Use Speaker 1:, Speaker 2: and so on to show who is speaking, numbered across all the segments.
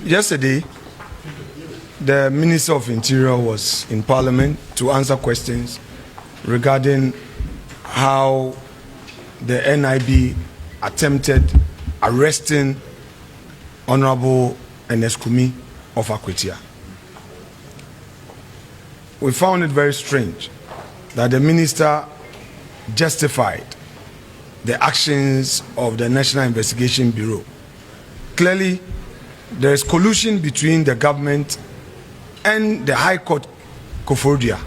Speaker 1: Yesterday, the Minister of Interior was in Parliament to answer questions regarding how the NIB attempted arresting Honorable Ernest of Akwatia. We found it very strange that the minister justified the actions of the National Investigation Bureau. Clearly, there is collusion between the government and the High Court Koforidua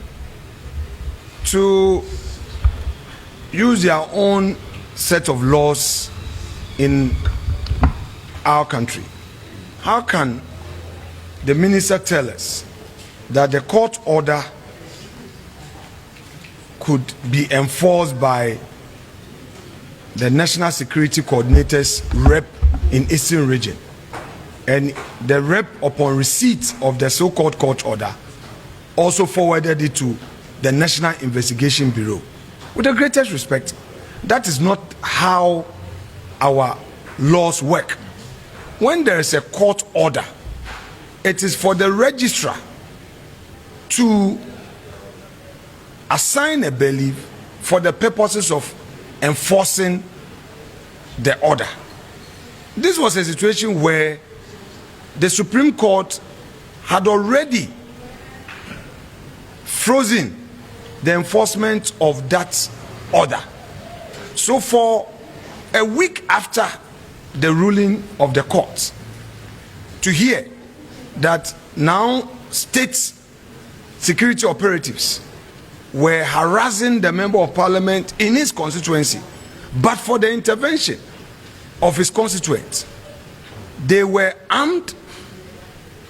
Speaker 1: to use their own set of laws in our country. How can the minister tell us that the court order could be enforced by the National Security Coordinator's rep in Eastern Region, and the rep, upon receipt of the so-called court order, also forwarded it to the National Investigation Bureau? With the greatest respect, that is not how our laws work. When there is a court order, it is for the registrar to assign a bailiff for the purposes of enforcing the order. This was a situation where the Supreme Court had already frozen the enforcement of that order. So for a week after the ruling of the court, to hear that now state security operatives were harassing the member of parliament in his constituency, but for the intervention of his constituents, they were armed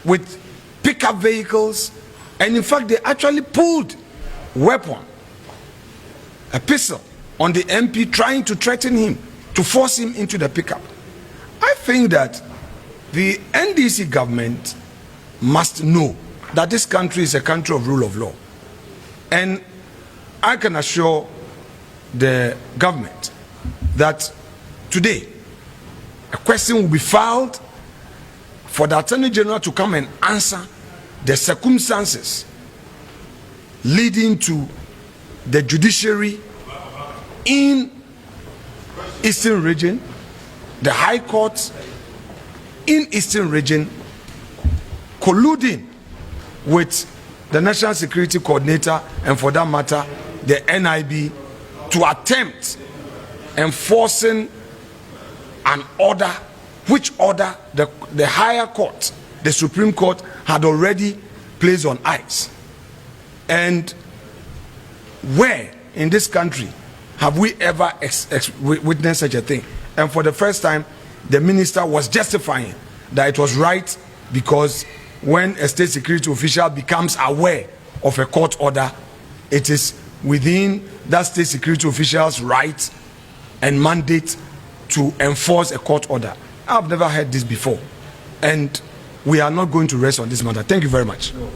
Speaker 1: with pickup vehicles, and in fact they actually pulled a pistol on the MP, trying to threaten him, to force him into the pickup. I think that the NDC government must know that this country is a country of rule of law, and I can assure the government that today a question will be filed for the Attorney General to come and answer the circumstances leading to the judiciary in Eastern Region, the High Court in Eastern Region, colluding with the National Security Coordinator, and for that matter the NIB, to attempt enforcing an order, which order the higher court, the Supreme Court, had already placed on ice. And where in this country have we ever witnessed such a thing? And for the first time, the minister was justifying that it was right, because when a state security official becomes aware of a court order, it is within that state security official's right and mandate to enforce a court order. I've never heard this before, and we are not going to rest on this matter. Thank you very much.